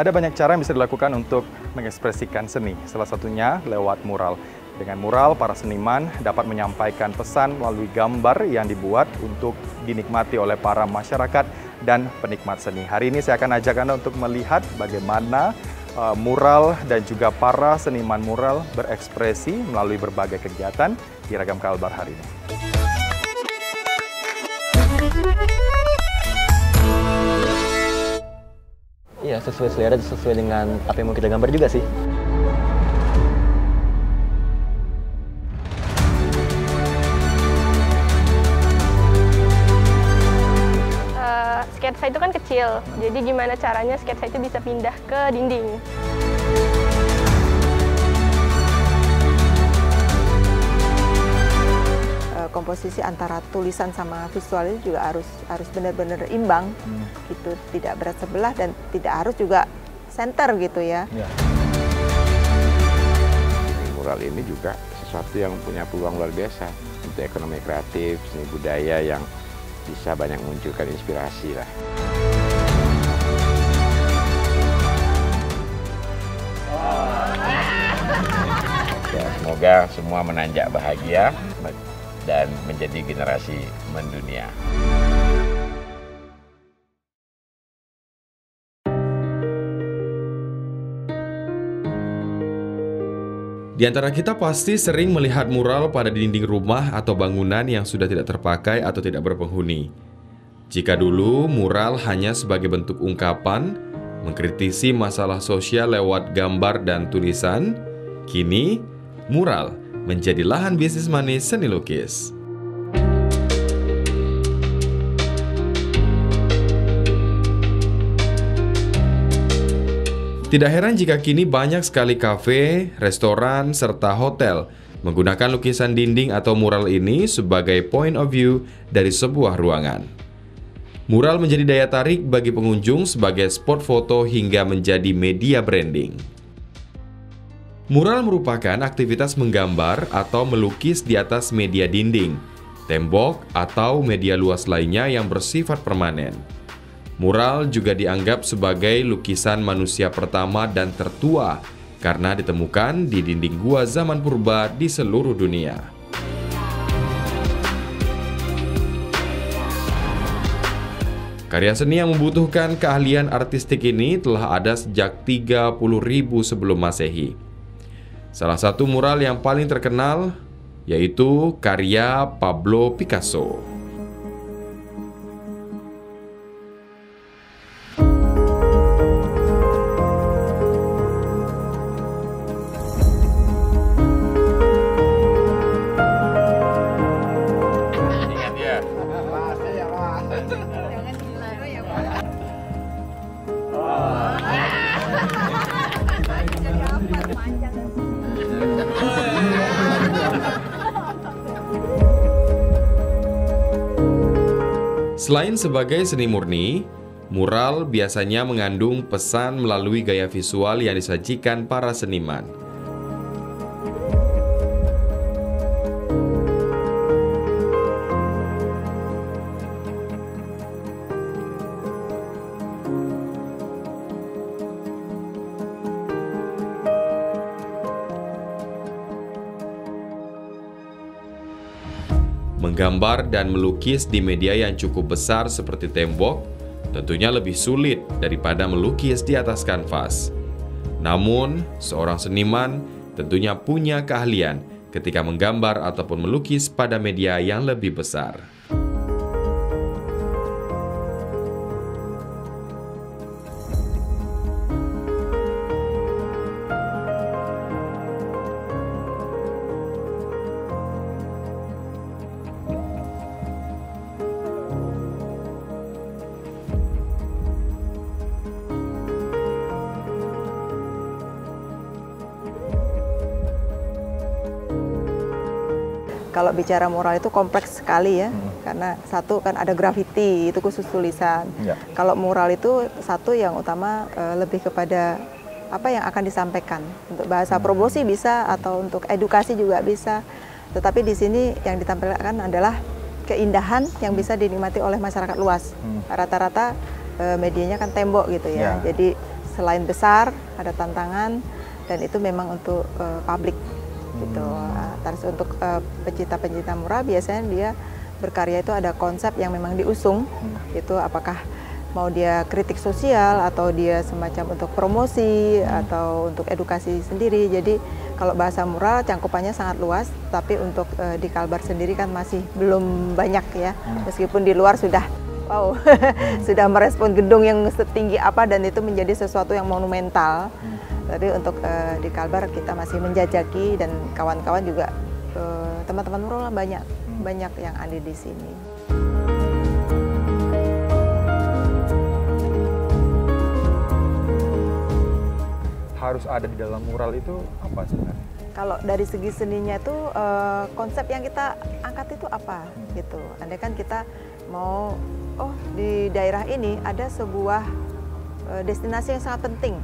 Ada banyak cara yang bisa dilakukan untuk mengekspresikan seni, salah satunya lewat mural. Dengan mural, para seniman dapat menyampaikan pesan melalui gambar yang dibuat untuk dinikmati oleh para masyarakat dan penikmat seni. Hari ini saya akan ajak Anda untuk melihat bagaimana mural dan juga para seniman mural berekspresi melalui berbagai kegiatan di Ragam Kalbar hari ini. Iya, sesuai selera, sesuai dengan apa yang mau kita gambar juga sih. Sketsa itu kan kecil, jadi gimana caranya sketsa itu bisa pindah ke dinding. Komposisi antara tulisan sama visual itu juga harus benar-benar imbang, gitu, tidak berat sebelah dan tidak harus juga center gitu ya. Mural ini juga sesuatu yang punya peluang luar biasa untuk ekonomi kreatif, seni budaya yang bisa banyak munculkan inspirasi lah. Ya, semoga semua menanjak bahagia dan menjadi generasi mendunia. Di antara kita pasti sering melihat mural pada dinding rumah atau bangunan yang sudah tidak terpakai atau tidak berpenghuni. Jika dulu mural hanya sebagai bentuk ungkapan, mengkritisi masalah sosial lewat gambar dan tulisan, kini mural menjadi lahan bisnis manis seni lukis. Tidak heran jika kini banyak sekali kafe, restoran, serta hotel menggunakan lukisan dinding atau mural ini sebagai point of view dari sebuah ruangan. Mural menjadi daya tarik bagi pengunjung sebagai spot foto hingga menjadi media branding. Mural merupakan aktivitas menggambar atau melukis di atas media dinding, tembok, atau media luas lainnya yang bersifat permanen. Mural juga dianggap sebagai lukisan manusia pertama dan tertua karena ditemukan di dinding gua zaman purba di seluruh dunia. Karya seni yang membutuhkan keahlian artistik ini telah ada sejak 30.000 sebelum Masehi. Salah satu mural yang paling terkenal yaitu karya Pablo Picasso. Selain sebagai seni murni, mural biasanya mengandung pesan melalui gaya visual yang disajikan para seniman. Menggambar dan melukis di media yang cukup besar seperti tembok tentunya lebih sulit daripada melukis di atas kanvas. Namun, seorang seniman tentunya punya keahlian ketika menggambar ataupun melukis pada media yang lebih besar. Kalau bicara mural itu kompleks sekali ya, karena satu kan ada graffiti, itu khusus tulisan. Kalau mural itu satu yang utama lebih kepada apa yang akan disampaikan. Untuk bahasa promosi bisa, atau untuk edukasi juga bisa. Tetapi di sini yang ditampilkan adalah keindahan yang bisa dinikmati oleh masyarakat luas. Rata-rata medianya kan tembok gitu ya. Jadi selain besar, ada tantangan, dan itu memang untuk publik gitu. Terus untuk pencinta-pencinta mural biasanya dia berkarya itu ada konsep yang memang diusung, itu apakah mau dia kritik sosial atau dia semacam untuk promosi atau untuk edukasi sendiri. Jadi kalau bahasa mural cangkupannya sangat luas, tapi untuk di Kalbar sendiri kan masih belum banyak ya, meskipun di luar sudah wow sudah merespon gedung yang setinggi apa dan itu menjadi sesuatu yang monumental. Tapi untuk di Kalbar kita masih menjajaki, dan kawan-kawan juga teman-teman mural banyak yang ada di sini. Harus ada di dalam mural itu apa sebenarnya? Kalau dari segi seninya itu konsep yang kita angkat itu apa gitu. Andai kan kita mau di daerah ini ada sebuah destinasi yang sangat penting,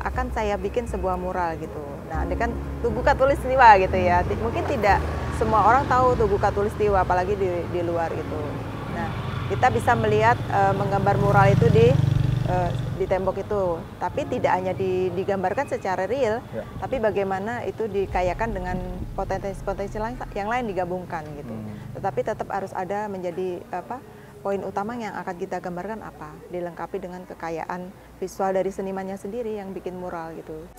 akan saya bikin sebuah mural gitu. Nah, andai kan Tugu Katulistiwa gitu ya, mungkin tidak semua orang tahu Tugu Katulistiwa, apalagi di luar gitu. Nah, kita bisa melihat menggambar mural itu di tembok itu, tapi tidak hanya digambarkan secara real, tapi bagaimana itu dikayakan dengan potensi-potensi yang lain digabungkan gitu. Tetapi tetap harus ada menjadi poin utama yang akan kita gambarkan apa, dilengkapi dengan kekayaan visual dari senimannya sendiri yang bikin mural gitu.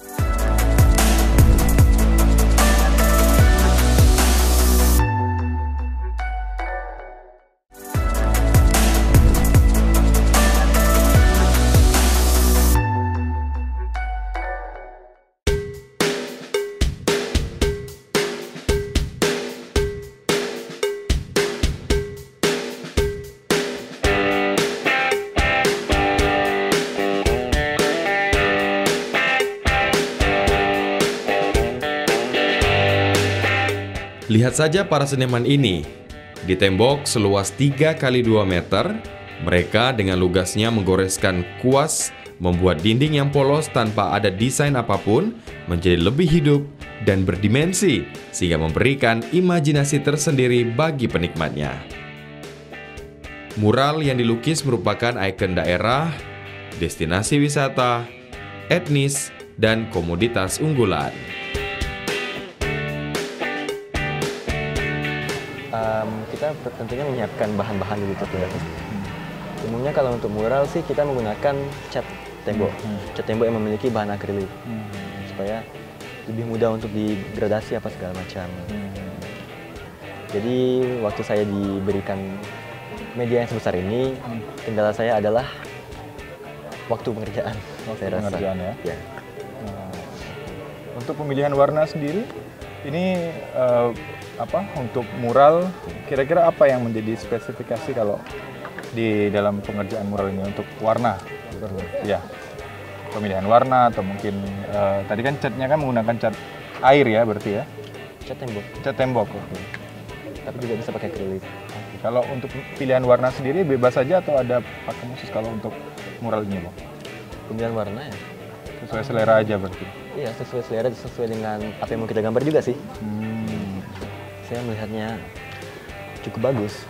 Lihat saja para seniman ini. Di tembok seluas 3 x 2 meter, mereka dengan lugasnya menggoreskan kuas, membuat dinding yang polos tanpa ada desain apapun menjadi lebih hidup dan berdimensi, sehingga memberikan imajinasi tersendiri bagi penikmatnya. Mural yang dilukis merupakan ikon daerah, destinasi wisata, etnis, dan komoditas unggulan. Kita tentunya menyiapkan bahan-bahan dulu terlebih dahulu. Umumnya kalau untuk mural sih kita menggunakan cat tembok, cat tembok yang memiliki bahan akrilik, supaya lebih mudah untuk digradasi apa segala macam. Jadi waktu saya diberikan media yang sebesar ini, kendala saya adalah waktu pengerjaan. Pengerjaan ya. Untuk pemilihan warna sendiri, ini untuk mural, kira-kira apa yang menjadi spesifikasi kalau di dalam pengerjaan mural ini untuk warna? Ya, pemilihan warna atau mungkin tadi kan catnya kan menggunakan cat air ya, berarti ya? Cat tembok. Cat tembok, oke. Tapi juga bisa pakai akrilik. Kalau untuk pilihan warna sendiri bebas saja atau ada pakem khusus kalau untuk mural ini, Bang? Pemilihan warna ya? Sesuai selera aja berarti? Iya, sesuai selera, sesuai dengan apa yang mau kita gambar juga sih. Saya melihatnya cukup bagus.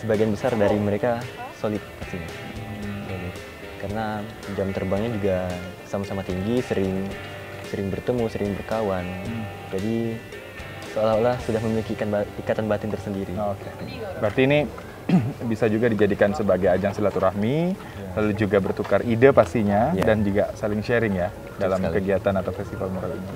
Sebagian besar dari mereka solid pastinya. Karena jam terbangnya juga sama-sama tinggi, sering bertemu, sering berkawan. Jadi seolah-olah sudah memiliki ikatan batin tersendiri. Oke. Berarti ini bisa juga dijadikan sebagai ajang silaturahmi, lalu juga bertukar ide pastinya, dan juga saling sharing ya dalam kegiatan atau festival mural ini.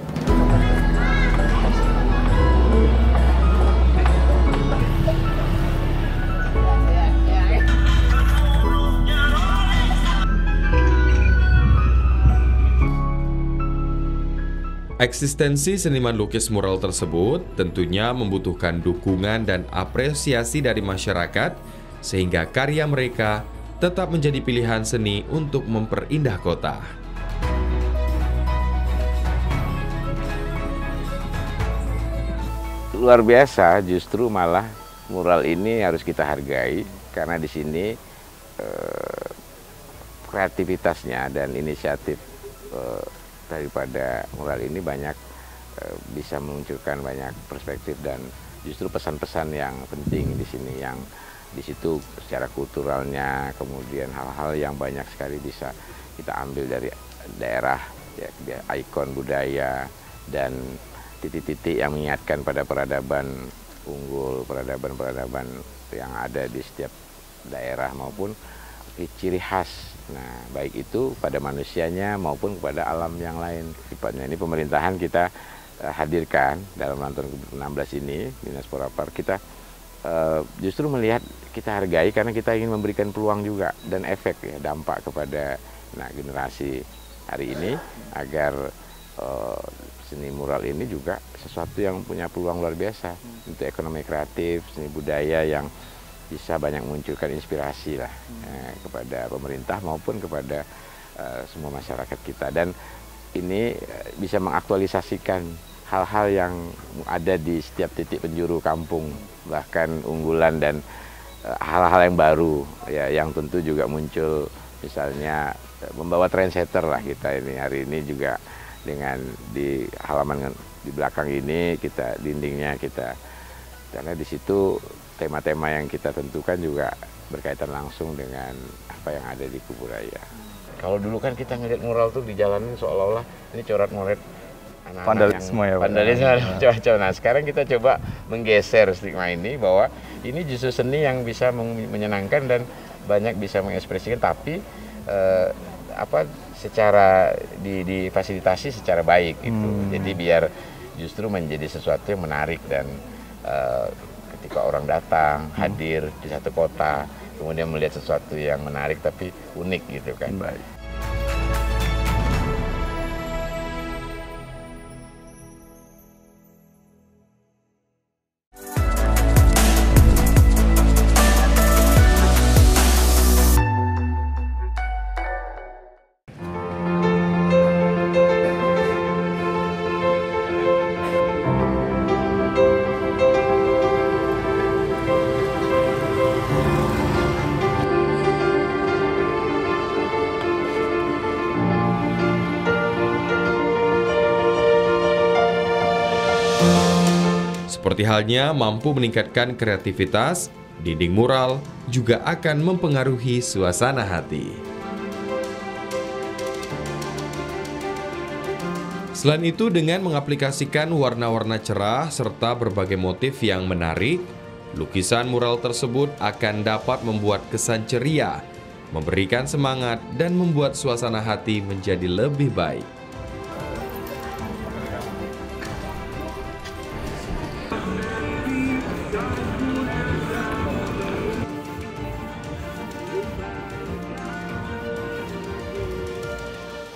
Eksistensi seniman lukis mural tersebut tentunya membutuhkan dukungan dan apresiasi dari masyarakat, sehingga karya mereka tetap menjadi pilihan seni untuk memperindah kota. Luar biasa, justru malah mural ini harus kita hargai, karena di sini kreativitasnya dan inisiatif daripada mural ini banyak bisa memunculkan banyak perspektif dan justru pesan-pesan yang penting di sini, yang di situ secara kulturalnya, kemudian hal-hal yang banyak sekali bisa kita ambil dari daerah, ya, ikon budaya dan titik-titik yang mengingatkan pada peradaban unggul, peradaban-peradaban yang ada di setiap daerah maupun ciri khas. Nah, baik itu pada manusianya maupun kepada alam yang lain. Sifatnya ini pemerintahan kita hadirkan dalam tahun 16 ini, Dinas Porapar kita justru melihat, kita hargai karena kita ingin memberikan peluang juga dan efek, ya, dampak kepada generasi hari ini agar seni mural ini juga sesuatu yang punya peluang luar biasa untuk ekonomi kreatif, seni budaya yang bisa banyak menunjukkan inspirasi lah kepada pemerintah maupun kepada semua masyarakat kita, dan ini bisa mengaktualisasikan hal-hal yang ada di setiap titik penjuru kampung, bahkan unggulan dan hal-hal yang baru, ya, yang tentu juga muncul, misalnya membawa trendsetter lah kita ini hari ini juga dengan di halaman di belakang ini kita dindingnya kita, karena di situ tema-tema yang kita tentukan juga berkaitan langsung dengan apa yang ada di Kuburaya. Kalau dulu kan kita ngeliat mural tuh di jalan seolah-olah ini coret-moret anak-anak vandalisme yang ya, vandalisme macam-macam. Nah, sekarang kita coba menggeser stigma ini bahwa ini justru seni yang bisa menyenangkan dan banyak bisa mengekspresikan, tapi secara difasilitasi secara baik itu. Jadi biar justru menjadi sesuatu yang menarik dan ketika orang datang hadir di satu kota kemudian melihat sesuatu yang menarik tapi unik gitu kan. Baik. Seperti halnya mampu meningkatkan kreativitas, dinding mural juga akan mempengaruhi suasana hati. Selain itu, dengan mengaplikasikan warna-warna cerah serta berbagai motif yang menarik, lukisan mural tersebut akan dapat membuat kesan ceria, memberikan semangat, dan membuat suasana hati menjadi lebih baik.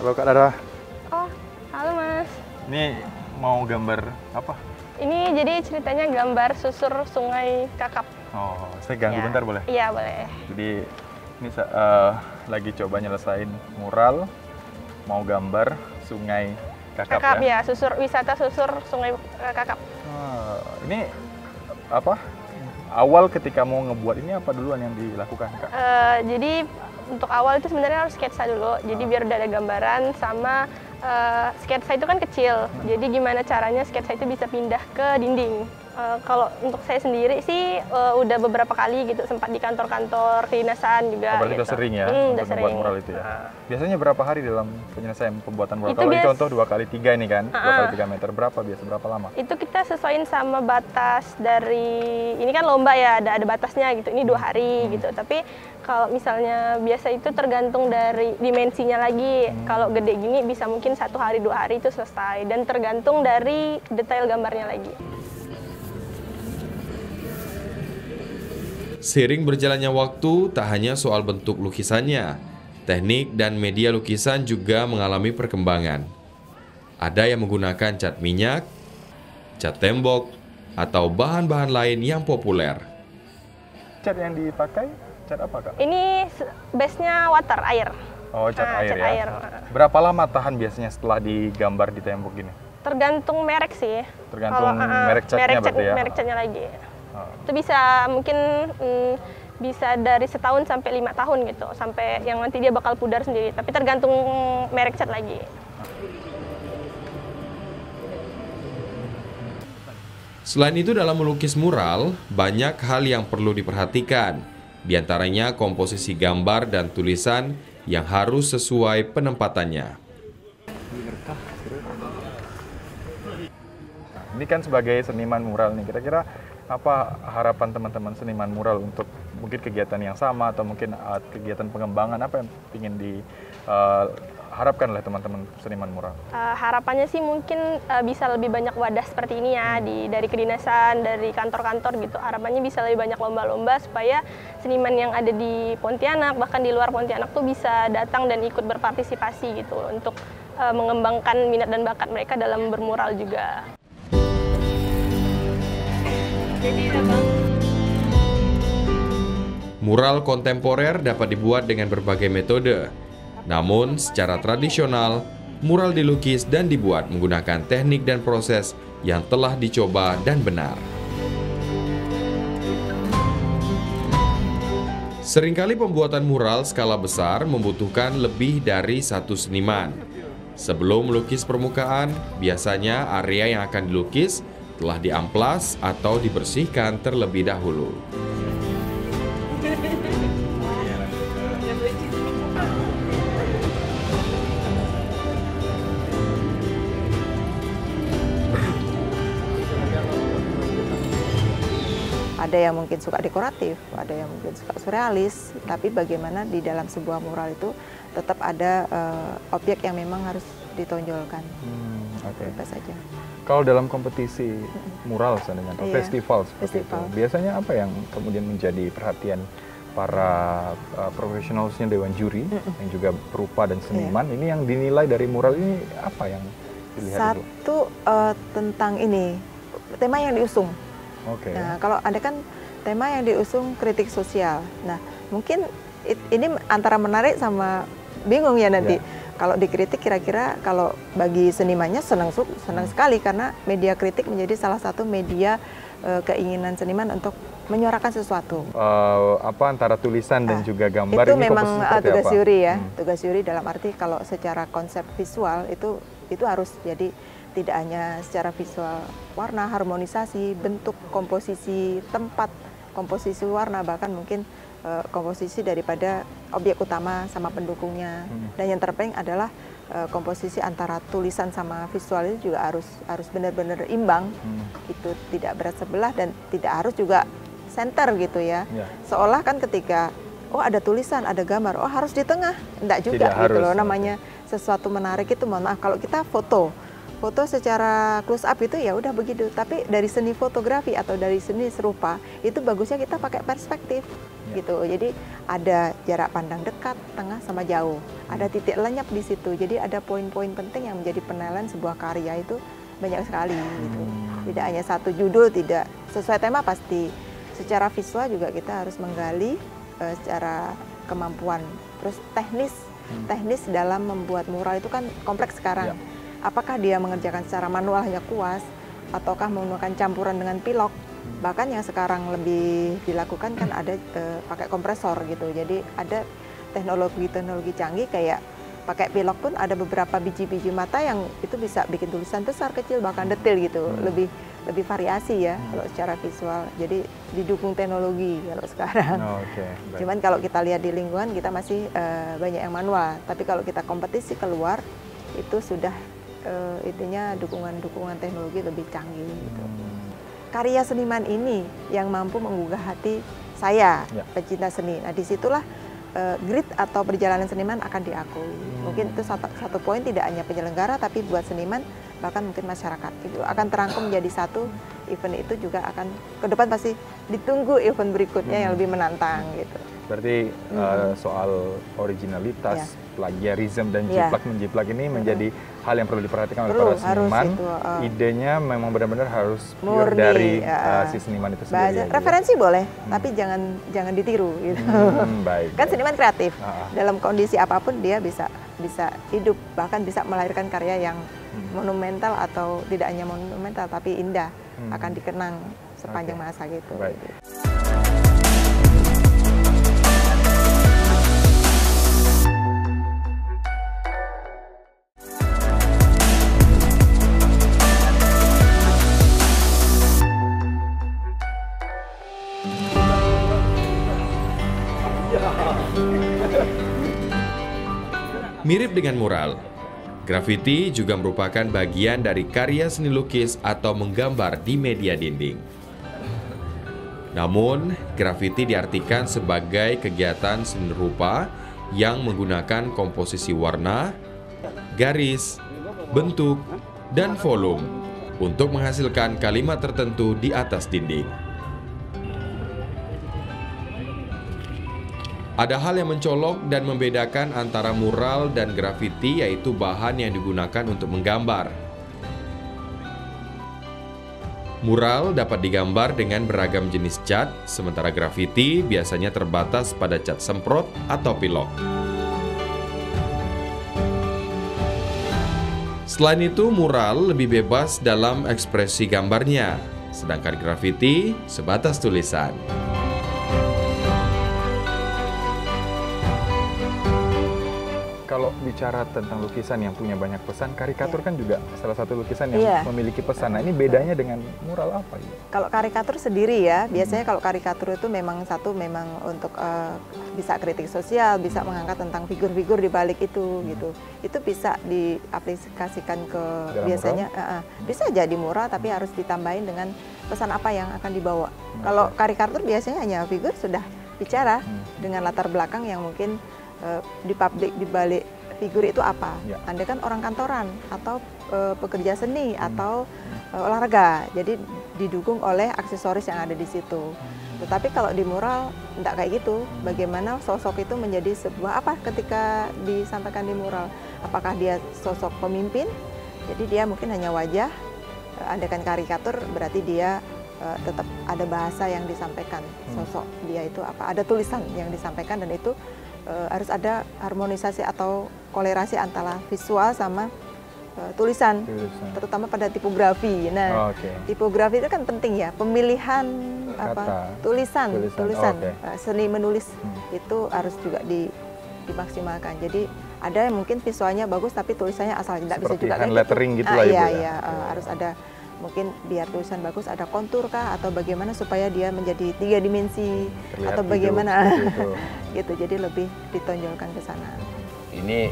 Halo Kak Dara. Oh, halo Mas. Ini mau gambar apa? Ini jadi ceritanya gambar susur Sungai Kakap. Oh, saya ganggu Ya. bentar boleh? Iya, boleh. Jadi ini lagi coba nyelesain mural, mau gambar Sungai Kakap, Kakap ya? ya, wisata susur Sungai Kakap. Ini apa? Awal ketika mau ngebuat ini apa duluan yang dilakukan, Kak? Jadi untuk awal itu sebenarnya harus sketsa dulu. Jadi biar udah ada gambaran sama sketsa itu kan kecil. Jadi gimana caranya sketsa itu bisa pindah ke dinding. Kalau untuk saya sendiri sih udah beberapa kali gitu, sempat di kantor-kantor kedinasan juga. Berarti gitu. udah sering ya Udah untuk membuat sering. mural itu ya? Biasanya berapa hari dalam penyelesaian pembuatan mural? Itu Kalau ini bias- contoh 2x3 ini kan, 2x3 meter, berapa lama? Itu kita sesuaiin sama batas dari, ini kan lomba ya, ada batasnya gitu, ini 2 hari gitu. Tapi kalau misalnya biasa itu tergantung dari dimensinya lagi. Kalau gede gini bisa mungkin 1 hari 2 hari itu selesai, dan tergantung dari detail gambarnya lagi. Seiring berjalannya waktu, tak hanya soal bentuk lukisannya, teknik dan media lukisan juga mengalami perkembangan. Ada yang menggunakan cat minyak, cat tembok, atau bahan-bahan lain yang populer. Cat yang dipakai, cat apa, Kak? Ini base-nya water, air. Oh, cat air cat ya? air. Berapa lama tahan biasanya setelah digambar di tembok gini? Tergantung merek sih. Tergantung merek catnya berarti ya? Merek catnya lagi. Itu bisa mungkin bisa dari setahun sampai 5 tahun gitu, sampai yang nanti dia bakal pudar sendiri. Tapi tergantung merek cat lagi. Selain itu, dalam melukis mural, banyak hal yang perlu diperhatikan. Di antaranya komposisi gambar dan tulisan yang harus sesuai penempatannya. Ini kan sebagai seniman mural nih, kira-kira apa harapan teman-teman seniman mural untuk mungkin kegiatan yang sama atau mungkin kegiatan pengembangan apa yang ingin diharapkan oleh teman-teman seniman mural? Harapannya sih mungkin bisa lebih banyak wadah seperti ini ya, dari kedinasan, dari kantor-kantor gitu. Harapannya bisa lebih banyak lomba-lomba supaya seniman yang ada di Pontianak, bahkan di luar Pontianak tuh bisa datang dan ikut berpartisipasi gitu untuk mengembangkan minat dan bakat mereka dalam bermural juga. Mural kontemporer dapat dibuat dengan berbagai metode. Namun, secara tradisional, mural dilukis dan dibuat menggunakan teknik dan proses yang telah dicoba dan benar. Seringkali pembuatan mural skala besar membutuhkan lebih dari satu seniman. Sebelum melukis permukaan, biasanya area yang akan dilukis telah diamplas atau dibersihkan terlebih dahulu. Ada yang mungkin suka dekoratif, ada yang mungkin suka surrealis, tapi bagaimana di dalam sebuah mural itu tetap ada objek yang memang harus ditonjolkan. Apa saja. Kalau dalam kompetisi mural seandainya atau festival seperti itu, biasanya apa yang kemudian menjadi perhatian para profesionalsnya dewan juri yang juga perupa dan seniman ini yang dinilai dari mural ini apa yang dilihat? Satu tentang ini tema yang diusung. Nah, kalau ada kan tema yang diusung kritik sosial. Nah, mungkin ini antara menarik sama bingung ya nanti. Kalau dikritik kira-kira kalau bagi senimannya senang sekali karena media kritik menjadi salah satu media keinginan seniman untuk menyuarakan sesuatu. Antara tulisan dan juga gambar itu ini memang tugas juri ya. Tugas juri dalam arti kalau secara konsep visual itu harus jadi tidak hanya secara visual, warna, harmonisasi, bentuk, komposisi tempat, komposisi warna, bahkan mungkin komposisi daripada objek utama sama pendukungnya. Dan yang terpenting adalah komposisi antara tulisan sama visual itu juga harus benar-benar imbang. Itu tidak berat sebelah dan tidak harus juga center gitu ya. Seolah kan ketika ada tulisan, ada gambar, harus di tengah. Enggak juga tidak gitu harus, loh. Namanya sesuatu menarik itu, mohon maaf kalau kita foto secara close up itu ya udah begitu, tapi dari seni fotografi atau dari seni serupa itu bagusnya kita pakai perspektif gitu. Jadi ada jarak pandang dekat, tengah sama jauh, ada titik lenyap di situ. Jadi ada poin-poin penting yang menjadi penilaian sebuah karya itu banyak sekali gitu. Tidak hanya satu judul, tidak sesuai tema pasti. Secara visual juga kita harus menggali secara kemampuan. Terus teknis dalam membuat mural itu kan kompleks sekarang. Apakah dia mengerjakan secara manual hanya kuas, ataukah menggunakan campuran dengan pilok? Bahkan yang sekarang lebih dilakukan kan ada pakai kompresor gitu. Jadi ada teknologi canggih kayak pakai pilok pun ada beberapa biji-biji mata yang itu bisa bikin tulisan besar, kecil, bahkan detail gitu. Lebih variasi ya kalau secara visual. Jadi didukung teknologi kalau sekarang. Cuman kalau kita lihat di lingkungan kita masih banyak yang manual. Tapi kalau kita kompetisi keluar itu sudah intinya dukungan teknologi lebih canggih gitu. Karya seniman ini yang mampu menggugah hati saya, pecinta seni. Nah disitulah grit atau perjalanan seniman akan diakui. Mungkin itu satu poin, tidak hanya penyelenggara tapi buat seniman, bahkan mungkin masyarakat itu akan terangkum menjadi satu. Event itu juga akan ke depan pasti ditunggu event berikutnya yang lebih menantang gitu. Berarti soal originalitas, plagiarisme dan jiplak-menjiplak ini menjadi hal yang perlu diperhatikan oleh para seniman. Idenya memang benar-benar harus pure dari si seniman itu sendiri. Referensi boleh, tapi jangan ditiru gitu. Kan seniman kreatif. Dalam kondisi apapun dia bisa hidup, bahkan bisa melahirkan karya yang monumental atau tidak hanya monumental tapi indah, akan dikenang sepanjang masa gitu. Mirip dengan mural, grafiti juga merupakan bagian dari karya seni lukis atau menggambar di media dinding. Namun, grafiti diartikan sebagai kegiatan seni rupa yang menggunakan komposisi warna, garis, bentuk, dan volume untuk menghasilkan kalimat tertentu di atas dinding. Ada hal yang mencolok dan membedakan antara mural dan grafiti, yaitu bahan yang digunakan untuk menggambar. Mural dapat digambar dengan beragam jenis cat, sementara grafiti biasanya terbatas pada cat semprot atau pilok. Selain itu, mural lebih bebas dalam ekspresi gambarnya, sedangkan grafiti sebatas tulisan. Kalau bicara tentang lukisan yang punya banyak pesan, karikatur kan juga salah satu lukisan yang memiliki pesan. Nah, ini bedanya dengan mural apa ya? Kalau karikatur sendiri ya, biasanya kalau karikatur itu memang untuk bisa kritik sosial, bisa mengangkat tentang figur-figur di balik itu gitu. Itu bisa diaplikasikan ke dalam biasanya bisa jadi mural, tapi harus ditambahin dengan pesan apa yang akan dibawa. Kalau karikatur biasanya hanya figur sudah bicara dengan latar belakang yang mungkin di publik, di balik figur itu apa. Anda kan orang kantoran atau pekerja seni atau olahraga, jadi didukung oleh aksesoris yang ada di situ. Tetapi kalau di mural tidak kayak gitu. Bagaimana sosok itu menjadi sebuah apa ketika disampaikan di mural? Apakah dia sosok pemimpin? Jadi dia mungkin hanya wajah. Andaikan karikatur berarti dia tetap ada bahasa yang disampaikan, sosok dia itu apa, ada tulisan yang disampaikan, dan itu harus ada harmonisasi atau kolerasi antara visual sama tulisan, terutama pada tipografi. Nah, tipografi itu kan penting ya, pemilihan tulisan. Seni menulis itu harus juga dimaksimalkan. Jadi ada yang mungkin visualnya bagus tapi tulisannya asal tidak bisa juga hand lettering gitu lah Ibu ya. Harus ada mungkin biar tulisan bagus ada kontur kah atau bagaimana supaya dia menjadi 3 dimensi. Terlihat atau bagaimana gitu. Jadi lebih ditonjolkan ke sana. Ini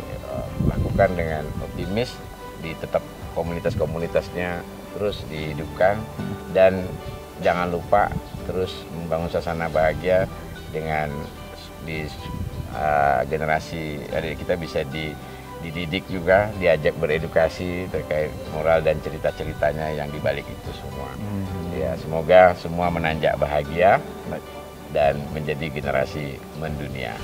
lakukan dengan optimis, di tetap komunitas-komunitasnya terus dihidupkan, dan jangan lupa terus membangun suasana bahagia dengan generasi adik kita bisa dididik juga, diajak beredukasi terkait moral dan cerita-ceritanya yang dibalik itu semua. Ya, semoga semua menanjak bahagia dan menjadi generasi mendunia.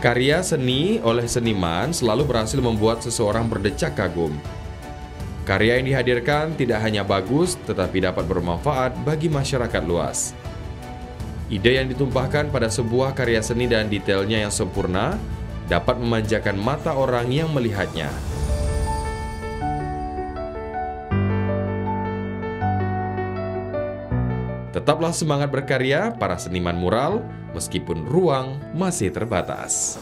Karya seni oleh seniman selalu berhasil membuat seseorang berdecak kagum. Karya yang dihadirkan tidak hanya bagus, tetapi dapat bermanfaat bagi masyarakat luas. Ide yang ditumpahkan pada sebuah karya seni dan detailnya yang sempurna dapat memanjakan mata orang yang melihatnya. Tetaplah semangat berkarya para seniman mural, meskipun ruang masih terbatas.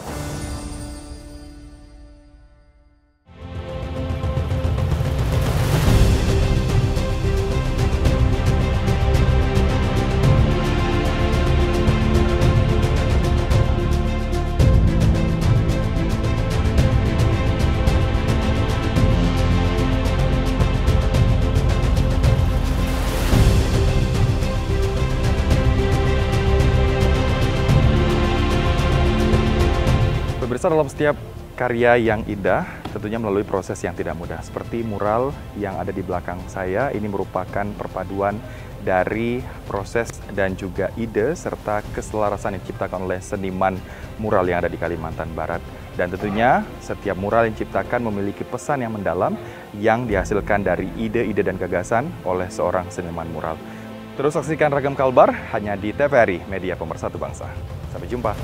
Pemirsa, dalam setiap karya yang indah tentunya melalui proses yang tidak mudah. Seperti mural yang ada di belakang saya, ini merupakan perpaduan dari proses dan juga ide serta keselarasan yang diciptakan oleh seniman mural yang ada di Kalimantan Barat. Dan tentunya setiap mural yang diciptakan memiliki pesan yang mendalam yang dihasilkan dari ide-ide dan gagasan oleh seorang seniman mural. Terus saksikan Ragam Kalbar hanya di TVRI, Media Pemersatu Bangsa. Sampai jumpa.